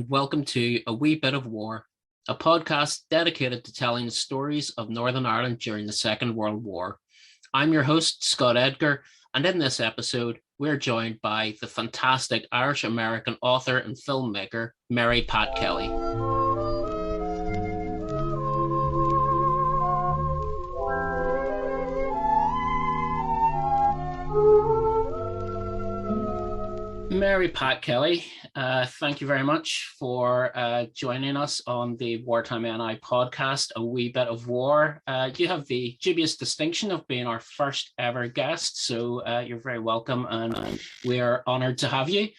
welcome to A Wee Bit of War, a podcast dedicated to telling the stories of Northern Ireland during the Second World War. I'm your host, Scott Edgar, and in this episode, we're joined by the fantastic Irish-American author and filmmaker, Mary Pat Kelly. Mary Pat Kelly, thank you very much for joining us on the Wartime NI podcast, A Wee Bit of War. You have the dubious distinction of being our first ever guest, so you're very welcome, and we are honoured to have you.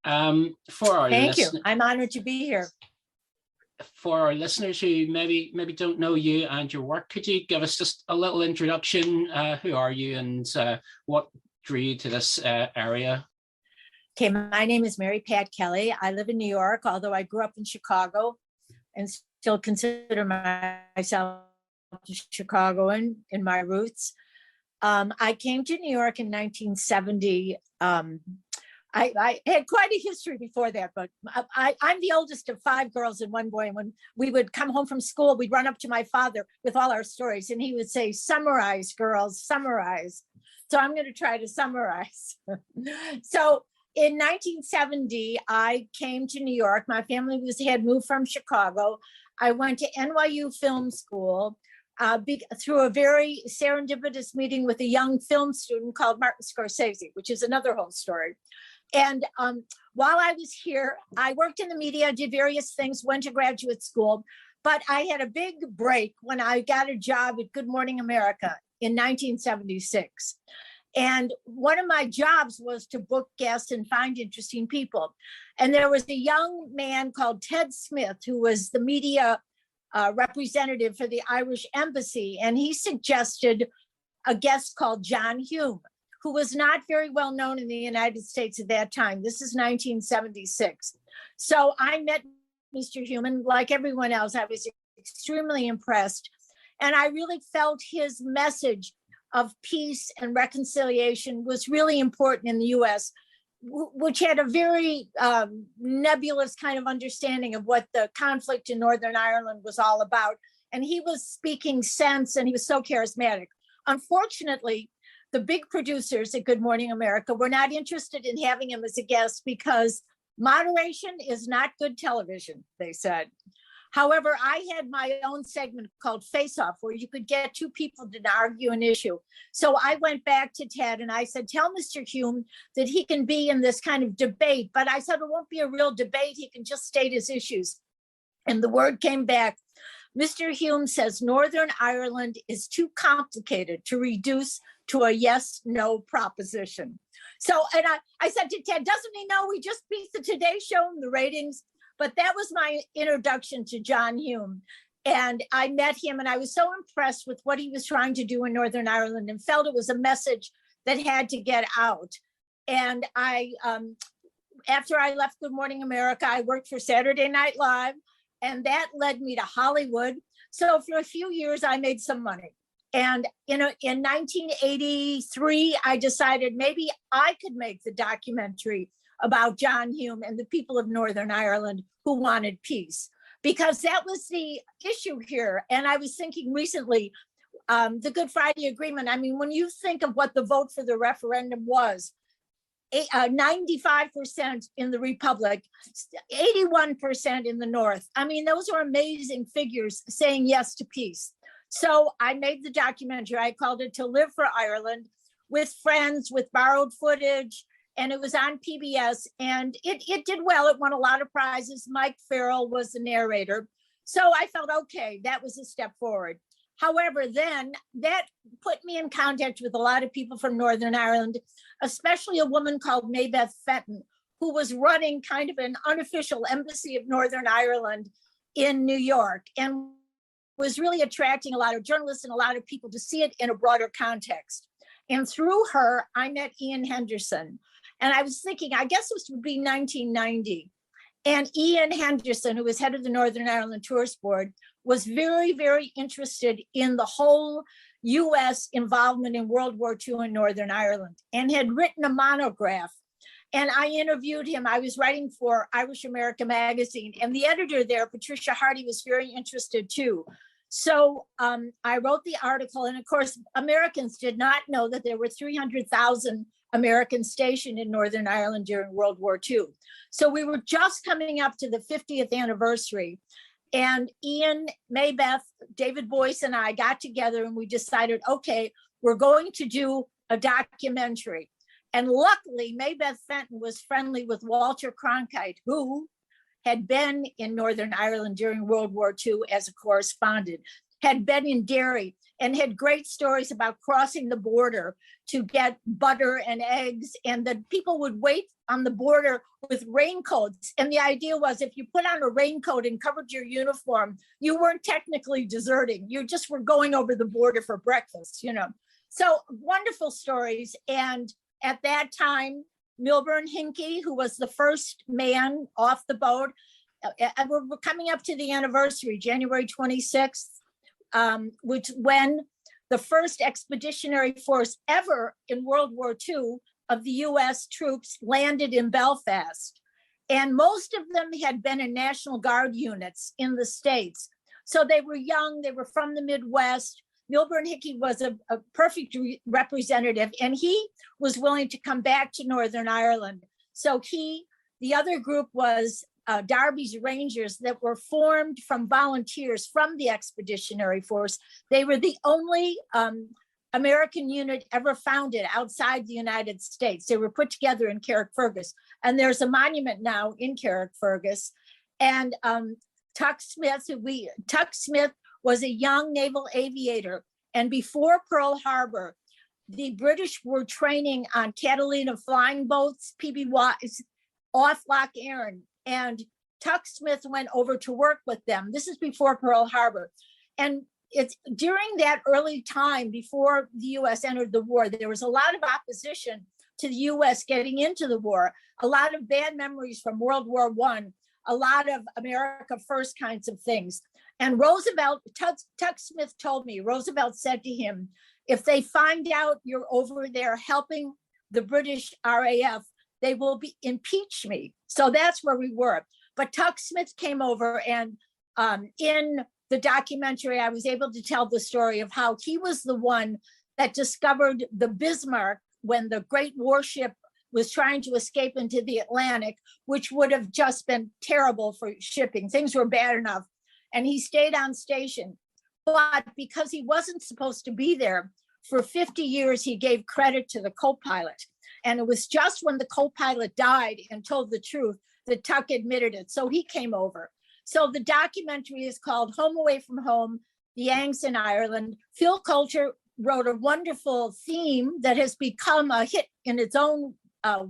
Thank you. I'm honoured to be here. For our listeners who maybe don't know you and your work, could you give us just a little introduction? Who are you, and what drew you to this area? Okay, my name is Mary Pat Kelly. I live in New York, although I grew up in Chicago and still consider myself a Chicagoan in my roots. I came to New York in 1970. I had quite a history before that, but I'm the oldest of 5 girls and 1 boy. And when we would come home from school, we'd run up to my father with all our stories, and he would say, "Summarize, girls, summarize." So I'm going to try to summarize. So in 1970, I came to New York. My family had moved from Chicago. I went to NYU Film School through a very serendipitous meeting with a young film student called Martin Scorsese, which is another whole story. And while I was here, I worked in the media, did various things, went to graduate school, but I had a big break when I got a job at Good Morning America in 1976. And one of my jobs was to book guests and find interesting people. And there was a young man called Ted Smith, who was the media representative for the Irish embassy. And he suggested a guest called John Hume, who was not very well known in the United States at that time. This is 1976. So I met Mr. Hume, and like everyone else, I was extremely impressed. And I really felt his message of peace and reconciliation was really important in the US, which had a very nebulous kind of understanding of what the conflict in Northern Ireland was all about. And he was speaking sense, and he was so charismatic. Unfortunately, the big producers at Good Morning America were not interested in having him as a guest because moderation is not good television, they said. However, I had my own segment called Face Off, where you could get 2 people to argue an issue. So I went back to Ted and I said, tell Mr. Hume that he can be in this kind of debate. But I said, it won't be a real debate. He can just state his issues. And the word came back. Mr. Hume says Northern Ireland is too complicated to reduce to a yes-no proposition. So, and I said to Ted, doesn't he know we just beat the Today Show in the ratings? But that was my introduction to John Hume. And I met him, and I was so impressed with what he was trying to do in Northern Ireland and felt it was a message that had to get out. And after I left Good Morning America, I worked for Saturday Night Live, and that led me to Hollywood. So for a few years, I made some money. And in 1983, I decided maybe I could make the documentary about John Hume and the people of Northern Ireland who wanted peace, because that was the issue here. And I was thinking recently, the Good Friday Agreement, I mean, when you think of what the vote for the referendum was, 95% in the Republic, 81% in the North. I mean, those are amazing figures saying yes to peace. So I made the documentary. I called it To Live for Ireland, with friends, with borrowed footage. And it was on PBS, and it did well. It won a lot of prizes. Mike Farrell was the narrator. So I felt, okay, that was a step forward. However, then that put me in contact with a lot of people from Northern Ireland, especially a woman called Maybeth Fenton, who was running kind of an unofficial embassy of Northern Ireland in New York, and was really attracting a lot of journalists and a lot of people to see it in a broader context. And through her, I met Ian Henderson. And I was thinking, I guess this would be 1990. And Ian Henderson, who was head of the Northern Ireland Tourist Board, was very, very interested in the whole US involvement in World War II in Northern Ireland, and had written a monograph And I interviewed him. I was writing for Irish America magazine, and the editor there, Patricia Hardy, was very interested too. So I wrote the article, and of course, Americans did not know that there were 300,000 Americans stationed in Northern Ireland during World War II. So we were just coming up to the 50th anniversary, and Ian, Maybeth, David Boyce, and I got together, and we decided, okay, we're going to do a documentary. And luckily, Maybeth Fenton was friendly with Walter Cronkite, who had been in Northern Ireland during World War II as a correspondent, had been in Derry, and had great stories about crossing the border to get butter and eggs, and that people would wait on the border with raincoats. And the idea was, if you put on a raincoat and covered your uniform, you weren't technically deserting. You just were going over the border for breakfast, you know. So wonderful stories. And at that time, Milburn Hinckley, who was the first man off the boat, and we're coming up to the anniversary, January 26th, which when the first expeditionary force ever in World War II of the US troops landed in Belfast. And most of them had been in National Guard units in the States. So they were young, they were from the Midwest. Milburn Hinckley was a perfect representative, and he was willing to come back to Northern Ireland. So the other group was Darby's Rangers that were formed from volunteers from the Expeditionary Force. They were the only American unit ever founded outside the United States. They were put together in Carrickfergus, and there's a monument now in Carrickfergus. And Tuck Smith was a young naval aviator. And before Pearl Harbor, the British were training on Catalina flying boats, PBYs, off Loch Erin. And Tuck Smith went over to work with them. This is before Pearl Harbor. And it's during that early time before the US entered the war, there was a lot of opposition to the US getting into the war, a lot of bad memories from World War I, a lot of America First kinds of things. And Roosevelt, Tuck Smith told me, Roosevelt said to him, if they find out you're over there helping the British RAF, they will impeach me. So that's where we were. But Tuck Smith came over, and in the documentary, I was able to tell the story of how he was the one that discovered the Bismarck when the great warship was trying to escape into the Atlantic, which would have just been terrible for shipping. Things were bad enough. And he stayed on station. But because he wasn't supposed to be there, for 50 years, he gave credit to the co-pilot. And it was just when the co-pilot died and told the truth that Tuck admitted it. So he came over. So the documentary is called Home Away from Home, The Yanks in Ireland. Phil Coulter wrote a wonderful theme that has become a hit in its own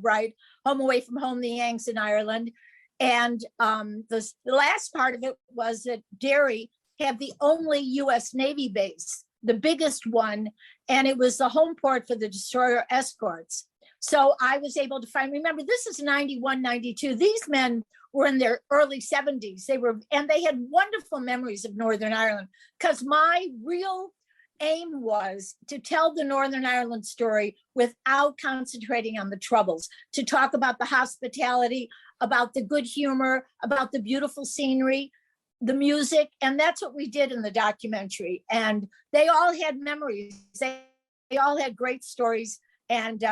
right, Home Away from Home, The Yanks in Ireland. And the last part of it was that Derry had the only US Navy base, the biggest one, and it was the home port for the destroyer escorts. So I was able to find, remember, this is 91, 92. These men were in their early 70s. They had wonderful memories of Northern Ireland, because my real aim was to tell the Northern Ireland story without concentrating on the troubles, to talk about the hospitality, about the good humor, about the beautiful scenery, the music. And that's what we did in the documentary. And they all had memories. They all had great stories. And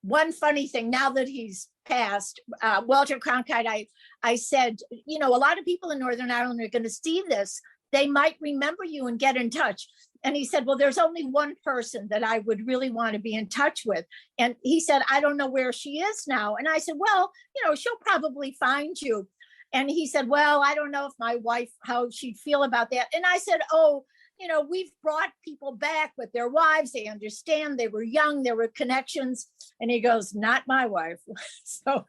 one funny thing, now that he's passed, Walter Cronkite, I said, you know, a lot of people in Northern Ireland are going to see this. They might remember you and get in touch. And he said, well, there's only one person that I would really want to be in touch with. And he said, I don't know where she is now. And I said, well, you know, she'll probably find you. And he said, well, I don't know if my wife, how she'd feel about that. And I said, oh, you know, we've brought people back with their wives. They understand, they were young, there were connections. And he goes, not my wife. So,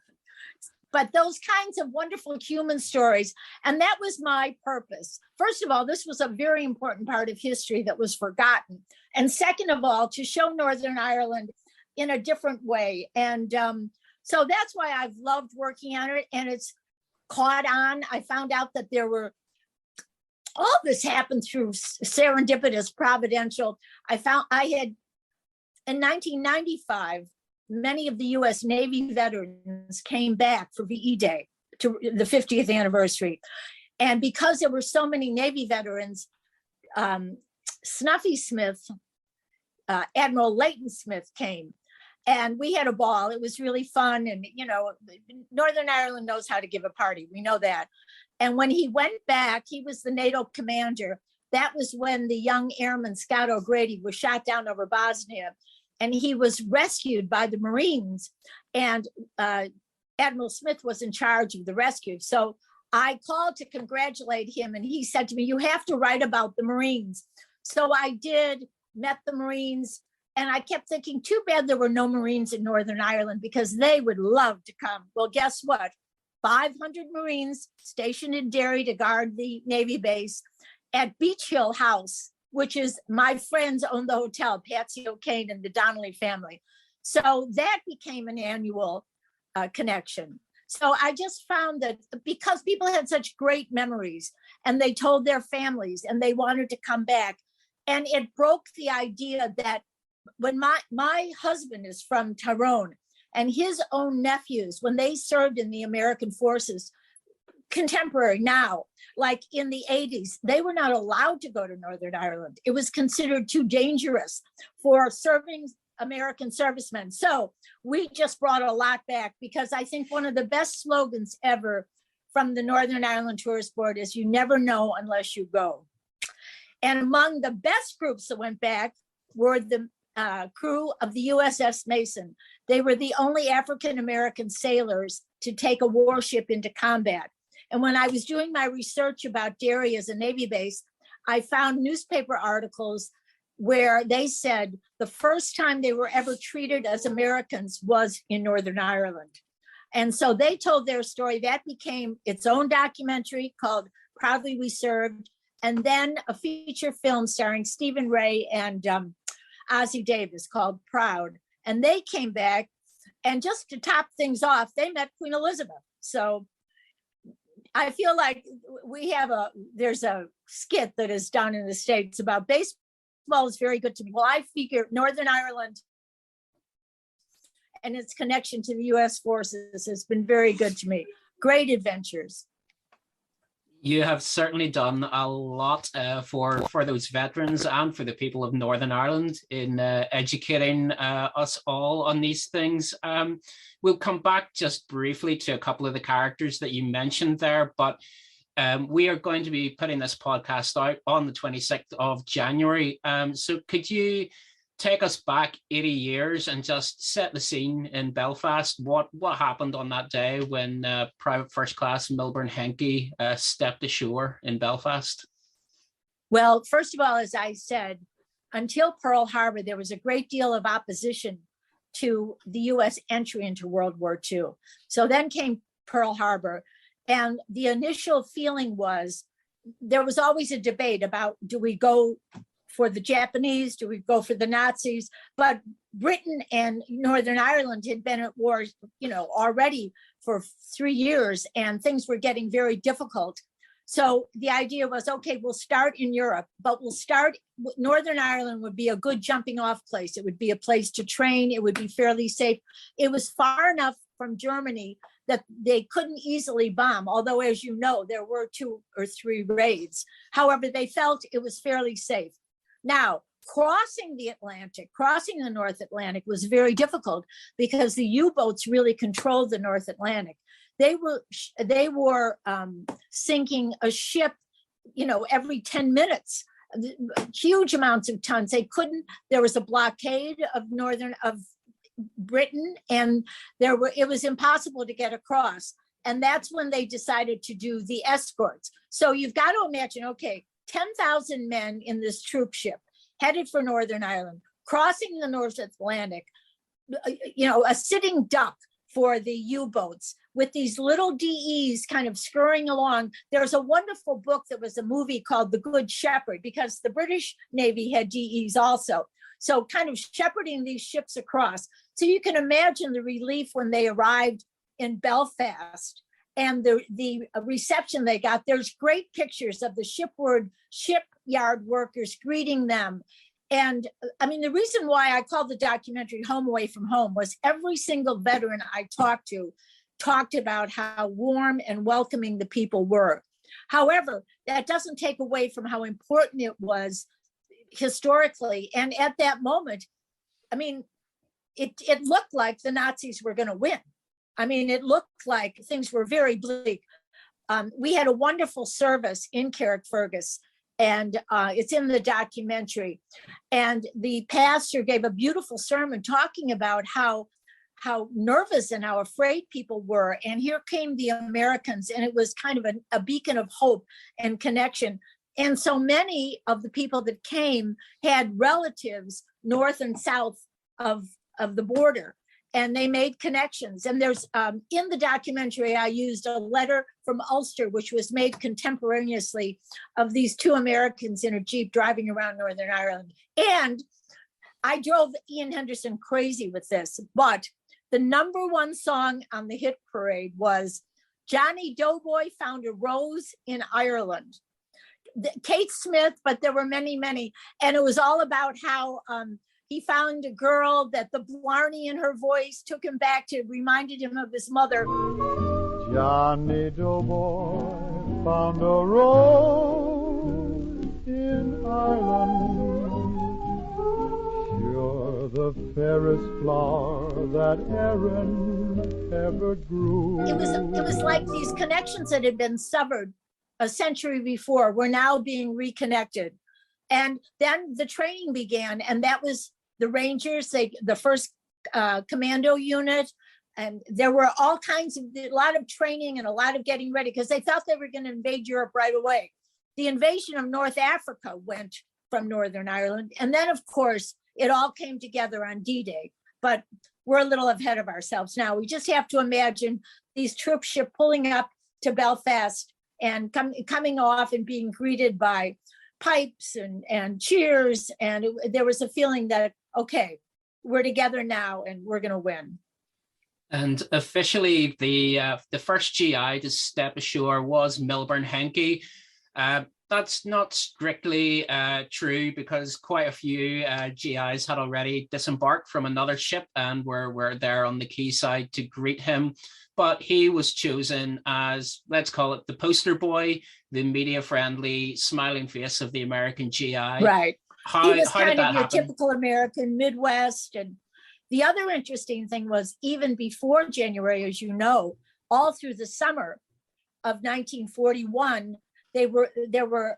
but those kinds of wonderful human stories. And that was my purpose. First of all, this was a very important part of history that was forgotten. And second of all, to show Northern Ireland in a different way. And so that's why I've loved working on it. And it's caught on. I found out that there were, all this happened through serendipitous, providential. I had, in 1995, many of the US Navy veterans came back for VE Day, to the 50th anniversary. And because there were so many Navy veterans, Snuffy Smith, Admiral Leighton Smith came, and we had a ball. It was really fun. And, you know, Northern Ireland knows how to give a party. We know that. And when he went back, he was the NATO commander. That was when the young airman Scott O'Grady was shot down over Bosnia, and he was rescued by the Marines. And Admiral Smith was in charge of the rescue. So I called to congratulate him, and he said to me, "You have to write about the Marines." So I did, met the Marines, and I kept thinking, too bad there were no Marines in Northern Ireland, because they would love to come. Well, guess what? 500 Marines stationed in Derry to guard the Navy base. At Beach Hill House, which is my friends own the hotel, Patsy O'Kane and the Donnelly family. So that became an annual connection. So I just found that because people had such great memories and they told their families and they wanted to come back, and it broke the idea that when my husband is from Tyrone, and his own nephews, when they served in the American forces, contemporary now, like in the 80s, they were not allowed to go to Northern Ireland. It was considered too dangerous for serving American servicemen. So we just brought a lot back, because I think one of the best slogans ever from the Northern Ireland Tourist Board is, "You never know unless you go." And among the best groups that went back were the crew of the USS Mason. They were the only African-American sailors to take a warship into combat. And when I was doing my research about Derry as a Navy base, I found newspaper articles where they said the first time they were ever treated as Americans was in Northern Ireland. And so they told their story. That became its own documentary called Proudly We Served, and then a feature film starring Stephen Ray and Ossie Davis called Proud. And they came back, and just to top things off, they met Queen Elizabeth. So I feel like there's a skit that is done in the States about baseball is very good to me. Well, I figure Northern Ireland and its connection to the US forces has been very good to me. Great adventures. You have certainly done a lot for those veterans and for the people of Northern Ireland in educating us all on these things. We'll come back just briefly to a couple of the characters that you mentioned there, but we are going to be putting this podcast out on the 26th of January. So could you take us back 80 years and just set the scene in Belfast? What happened on that day when Private First Class Milburn Henke stepped ashore in Belfast? Well, first of all, as I said, until Pearl Harbor, there was a great deal of opposition to the US entry into World War II. So then came Pearl Harbor, and the initial feeling was there was always a debate about, do we go for the Japanese? Do we go for the Nazis? But Britain and Northern Ireland had been at war, already for 3 years, and things were getting very difficult. So the idea was, okay, we'll start in Europe, but Northern Ireland would be a good jumping off place. It would be a place to train. It would be fairly safe. It was far enough from Germany that they couldn't easily bomb, although, as you know, there were 2 or 3 raids. However, they felt it was fairly safe. Now, crossing the North Atlantic was very difficult, because the U-boats really controlled the North Atlantic. They were sinking a ship, every 10 minutes, huge amounts of tons. There was a blockade of Britain, and it was impossible to get across. And that's when they decided to do the escorts. So you've got to imagine, okay, 10,000 men in this troop ship headed for Northern Ireland, crossing the North Atlantic, a sitting duck for the U-boats with these little DEs kind of scurrying along. There's a wonderful book that was a movie called The Good Shepherd, because the British Navy had DEs also. So kind of shepherding these ships across. So you can imagine the relief when they arrived in Belfast and the reception they got. There's great pictures of the shipyard workers greeting them. And I mean, the reason why I called the documentary Home Away from Home was every single veteran I talked to talked about how warm and welcoming the people were. However, that doesn't take away from how important it was historically. And at that moment, I mean, it looked like the Nazis were going to win. I mean, it looked like things were very bleak. We had a wonderful service in Carrickfergus, and it's in the documentary. And the pastor gave a beautiful sermon talking about how nervous and how afraid people were. And here came the Americans, and it was kind of a beacon of hope and connection. And so many of the people that came had relatives north and south of the border, and they made connections. And there's in the documentary, I used a letter from Ulster, which was made contemporaneously, of these two Americans in a Jeep driving around Northern Ireland. And I drove Ian Henderson crazy with this, but the number one song on the hit parade was Johnny Doughboy Found a Rose in Ireland. Kate Smith, but there were many, many. And it was all about how he found a girl that the Blarney in her voice took him back to, reminded him of his mother. Johnny Doughboy found a rose in Ireland, sure the fairest flower that Erin ever grew. It was like these connections that had been severed a century before were now being reconnected. And then the training began, and that was the Rangers, the first commando unit. And there were all kinds of, a lot of training and a lot of getting ready, because they thought they were going to invade Europe right away. The invasion of North Africa went from Northern Ireland. And then, of course, it all came together on D-Day. But we're a little ahead of ourselves now. We just have to imagine these troop ship pulling up to Belfast and coming off and being greeted by pipes and cheers. And there was a feeling that, okay, we're together now and we're going to win. And officially, the first GI to step ashore was Milburn Henke. That's not strictly true, because quite a few GIs had already disembarked from another ship and were there on the quayside to greet him. But he was chosen as, let's call it, the poster boy, the media-friendly, smiling face of the American GI. Right. He was kind of your happen? typical American Midwest. And the other interesting thing was, even before January, as you know, all through the summer of 1941, there were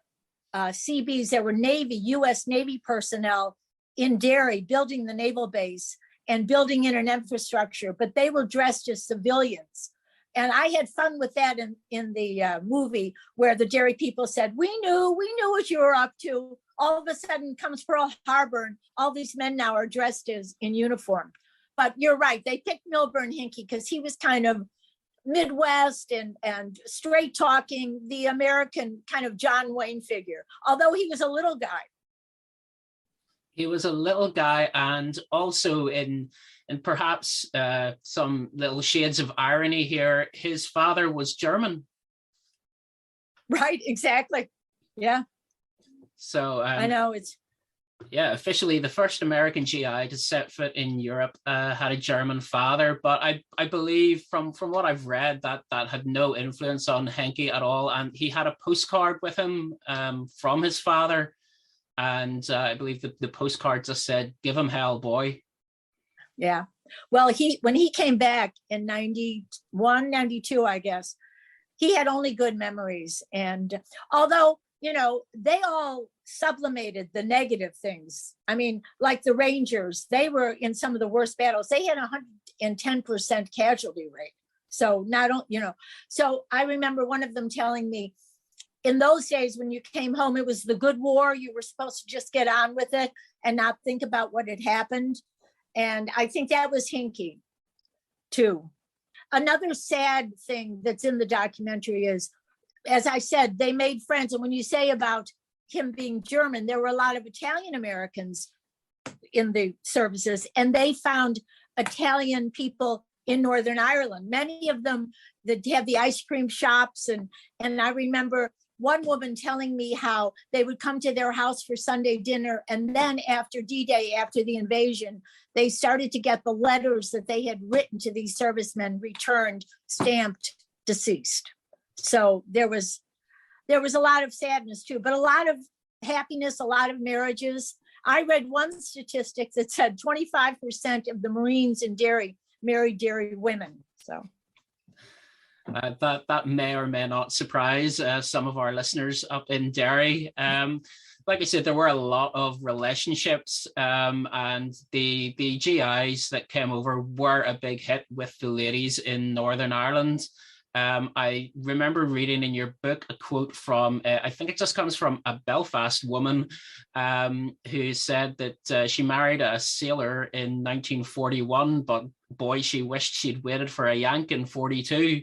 CBs, there were Navy, U.S. Navy personnel in Derry building the naval base and building in an infrastructure, but they were dressed as civilians. And I had fun with that in the movie, where the Derry people said, we knew what you were up to. All of a sudden comes Pearl Harbor, and all these men now are dressed as in uniform. But you're right, they picked Milburn Henke because he was kind of Midwest and straight talking, the American kind of John Wayne figure, although he was a little guy. He was a little guy, and also in perhaps some little shades of irony here, his father was German. Right, exactly. Yeah. So I know it's. Yeah, officially the first American GI to set foot in Europe had a German father, but I believe from what I've read that had no influence on Henke at all, and he had a postcard with him from his father, and I believe the postcard just said, "Give him hell, boy." Yeah, well, when he came back in 91, 92, I guess, he had only good memories, and although, you know, they all sublimated the negative things. I mean, like the Rangers, they were in some of the worst battles. They had 110% casualty rate. So so I remember one of them telling me, in those days when you came home, it was the good war. You were supposed to just get on with it and not think about what had happened. And I think that was Henke too. Another sad thing that's in the documentary is, as I said, they made friends. And when you say about him being German, there were a lot of Italian Americans in the services, and they found Italian people in Northern Ireland. Many of them that have the ice cream shops. And I remember one woman telling me how they would come to their house for Sunday dinner. And then after D-Day, after the invasion, they started to get the letters that they had written to these servicemen returned, stamped, deceased. So there was a lot of sadness too, but a lot of happiness, a lot of marriages. I read one statistic that said 25% of the Marines in Derry married Derry women. So that may or may not surprise some of our listeners up in Derry. Like I said, there were a lot of relationships, and the GIs that came over were a big hit with the ladies in Northern Ireland. I remember reading in your book a quote from, I think it just comes from a Belfast woman, who said that she married a sailor in 1941, but boy, she wished she'd waited for a Yank in 42.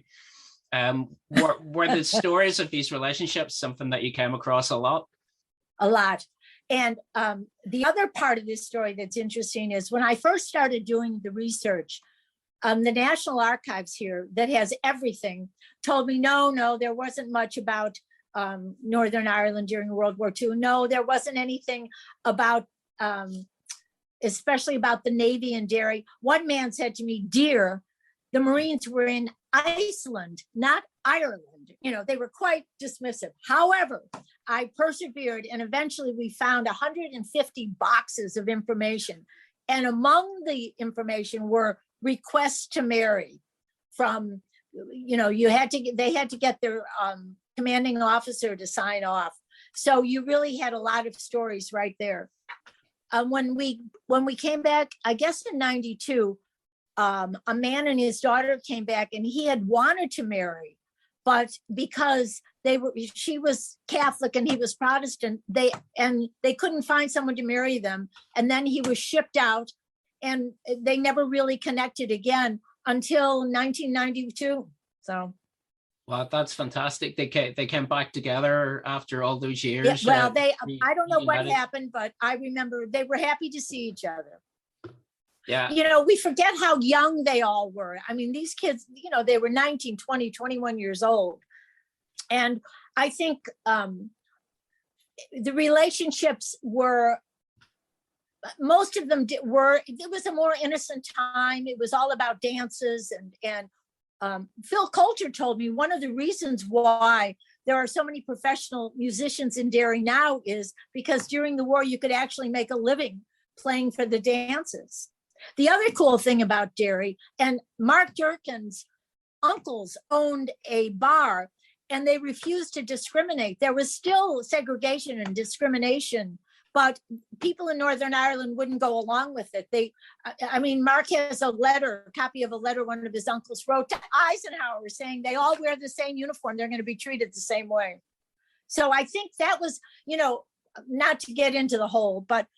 Were the stories of these relationships something that you came across a lot? A lot. And the other part of this story that's interesting is when I first started doing the research, the National Archives here that has everything told me, no, there wasn't much about Northern Ireland during World War II. No, there wasn't anything about, especially about the Navy in Derry. One man said to me, "Dear, the Marines were in Iceland, not Ireland." You know, they were quite dismissive. However, I persevered, and eventually we found 150 boxes of information. And among the information were requests to marry from, they had to get their commanding officer to sign off. So you really had a lot of stories right there. When we came back, I guess in 92, a man and his daughter came back, and he had wanted to marry, but because she was Catholic and he was Protestant, they couldn't find someone to marry them. And then he was shipped out, and they never really connected again until 1992. So. Well, that's fantastic. They came back together after all those years. Yeah, well, I don't know what happened, but I remember they were happy to see each other. Yeah. We forget how young they all were. I mean, these kids, they were 19, 20, 21 years old. And I think the relationships were, most of them it was a more innocent time. It was all about dances. And Phil Coulter told me one of the reasons why there are so many professional musicians in Derry now is because during the war, you could actually make a living playing for the dances. The other cool thing about Derry, and Mark Durkin's uncles owned a bar, and they refused to discriminate. There was still segregation and discrimination, but people in Northern Ireland wouldn't go along with it. Mark has a copy of a letter one of his uncles wrote to Eisenhower saying they all wear the same uniform. They're going to be treated the same way. So I think that was, not to get into the whole, but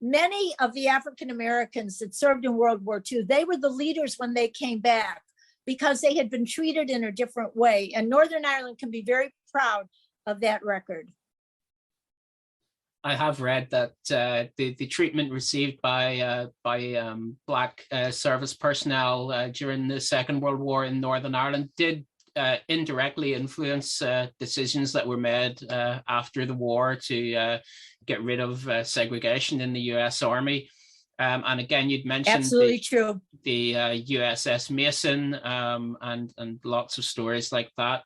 many of the African Americans that served in World War II, they were the leaders when they came back because they had been treated in a different way. And Northern Ireland can be very proud of that record. I have read that the treatment received by Black service personnel during the Second World War in Northern Ireland did indirectly influence decisions that were made after the war to get rid of segregation in the US Army. And again, you'd mentioned absolutely true. The USS Mason and lots of stories like that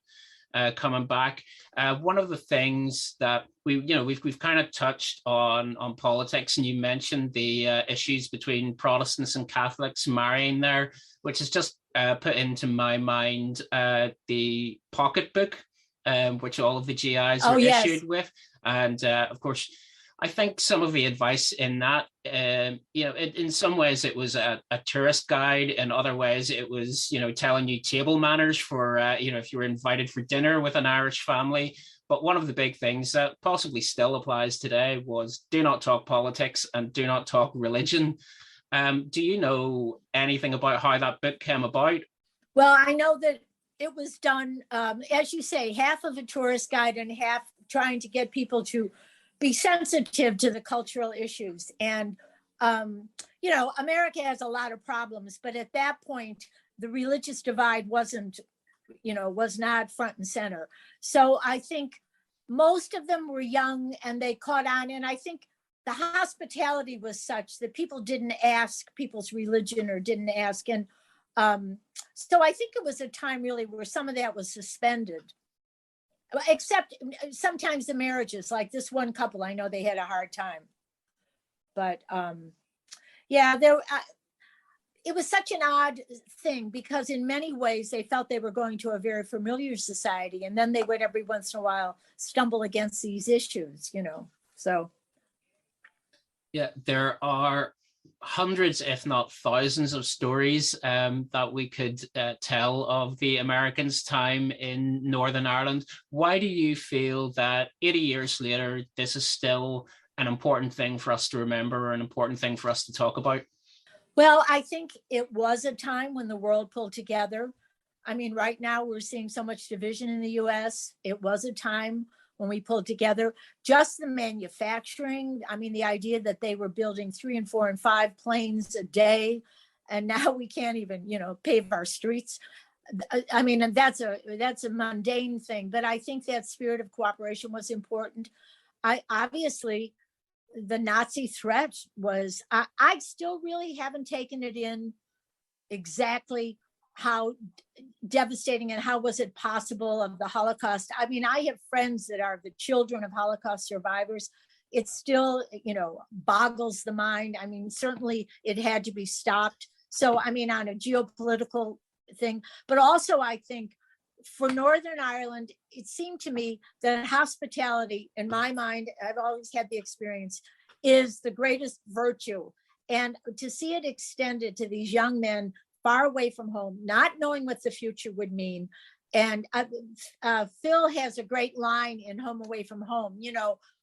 coming back. One of the things that we've kind of touched on politics, and you mentioned the issues between Protestants and Catholics marrying there, which has just put into my mind the pocketbook, which all of the GIs were issued with. And of course, I think some of the advice in that, in some ways it was a tourist guide. In other ways, it was, telling you table manners for, if you were invited for dinner with an Irish family. But one of the big things that possibly still applies today was do not talk politics and do not talk religion. Do you know anything about how that book came about? Well, I know that it was done, as you say, half of a tourist guide and half trying to get people to be sensitive to the cultural issues. And, America has a lot of problems, but at that point, the religious divide was not front and center. So I think most of them were young and they caught on. And I think the hospitality was such that people didn't ask people's religion or didn't ask. And so I think it was a time really where some of that was suspended, except sometimes the marriages, like this one couple, I know they had a hard time. But yeah, it was such an odd thing because in many ways they felt they were going to a very familiar society, and then they would every once in a while stumble against these issues, so. Yeah, there are hundreds, if not thousands, of stories that we could tell of the Americans' time in Northern Ireland. Why do you feel that 80 years later, this is still an important thing for us to remember or an important thing for us to talk about? Well, I think it was a time when the world pulled together. I mean, right now we're seeing so much division in the US. It was a time when we pulled together. Just the manufacturing, I mean, the idea that they were building 3 and 4 and 5 planes a day, and now we can't even, pave our streets. I mean, and that's a mundane thing, but I think that spirit of cooperation was important. Obviously, the Nazi threat was, I still really haven't taken it in exactly how devastating and how was it possible of the Holocaust. I mean, I have friends that are the children of Holocaust survivors. It still, boggles the mind. I mean, certainly it had to be stopped. So, I mean, on a geopolitical thing, but also I think for Northern Ireland, it seemed to me that hospitality, in my mind, I've always had the experience, is the greatest virtue. And to see it extended to these young men far away from home, not knowing what the future would mean. And Phil has a great line in Home Away from Home,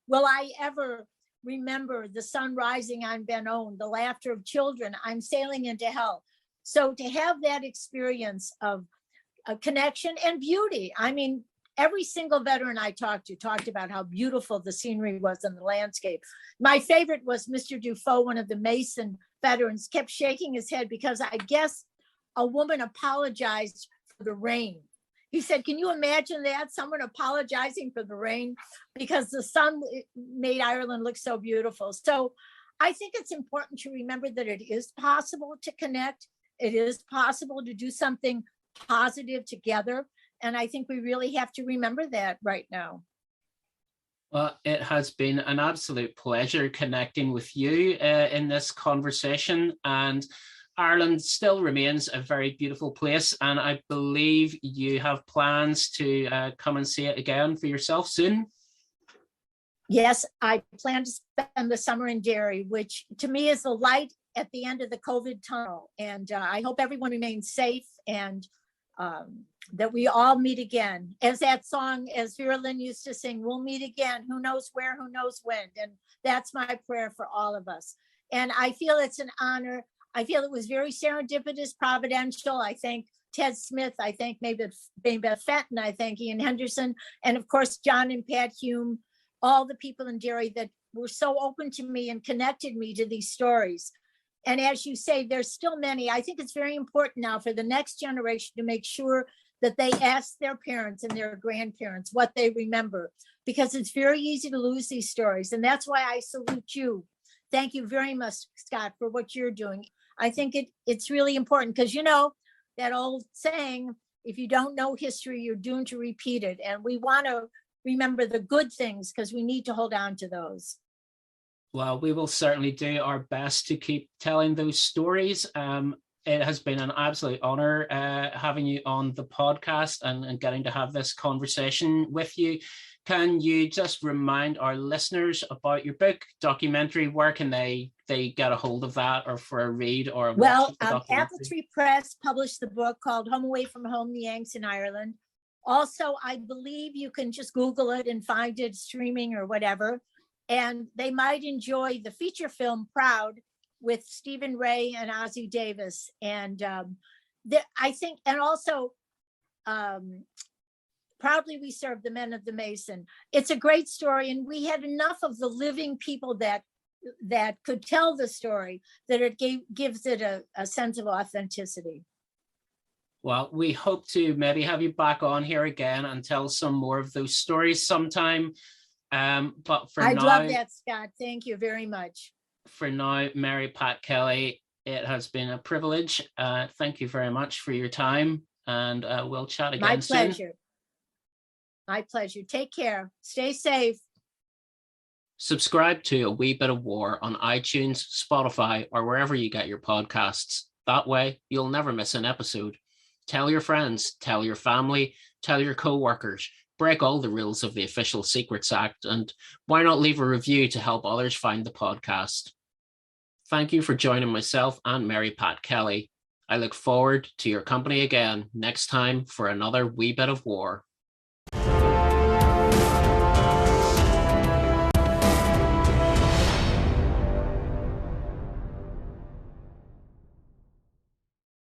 will I ever remember the sun rising on Ben Owen, the laughter of children, I'm sailing into hell. So to have that experience of a connection and beauty. I mean, every single veteran I talked to talked about how beautiful the scenery was and the landscape. My favorite was Mr. Dufault, one of the Mason veterans, kept shaking his head because I guess a woman apologized for the rain. He said, can you imagine that? Someone apologizing for the rain because the sun made Ireland look so beautiful. So I think it's important to remember that it is possible to connect. It is possible to do something positive together. And I think we really have to remember that right now. Well, it has been an absolute pleasure connecting with you in this conversation. And Ireland still remains a very beautiful place. And I believe you have plans to come and see it again for yourself soon. Yes, I plan to spend the summer in Derry, which to me is the light at the end of the COVID tunnel. And I hope everyone remains safe and that we all meet again. As that song, as Vera Lynn used to sing, we'll meet again. Who knows where, who knows when. And that's my prayer for all of us. And I feel it's an honor. I feel it was very serendipitous, providential. I thank Ted Smith. I thank Maybeth Fenton. I thank Ian Henderson. And of course, John and Pat Hume, all the people in Derry that were so open to me and connected me to these stories. And as you say, there's still many. I think it's very important now for the next generation to make sure that they ask their parents and their grandparents what they remember, because it's very easy to lose these stories. And that's why I salute you. Thank you very much, Scott, for what you're doing. I think it's really important because, that old saying, if you don't know history, you're doomed to repeat it. And we want to remember the good things because we need to hold on to those. Well, we will certainly do our best to keep telling those stories. It has been an absolute honor having you on the podcast and getting to have this conversation with you. Can you just remind our listeners about your book, documentary? Where can they get a hold of that or for a read or well, Apple Tree Press published the book called Home Away from Home, The Yanks in Ireland. Also, I believe you can just Google it and find it streaming or whatever. And they might enjoy the feature film Proud with Stephen Ray and Ossie Davis. And I think, and also Proudly We Serve the Men of the Mason. It's a great story. And we had enough of the living people that could tell the story that it gives it a sense of authenticity. Well, we hope to maybe have you back on here again and tell some more of those stories sometime. But for I'd now, love that, Scott. Thank you very much. Mary Pat Kelly, it has been a privilege. Thank you very much for your time, and we'll chat again My soon. pleasure. My pleasure. Take care. Stay safe. Subscribe to A Wee Bit of War on iTunes, Spotify, or wherever you get your podcasts. That way, you'll never miss an episode. Tell your friends, tell your family, tell your co-workers. Break all the rules of the Official Secrets Act, and why not leave a review to help others find the podcast? Thank you for joining myself and Mary Pat Kelly. I look forward to your company again next time for another Wee Bit of War.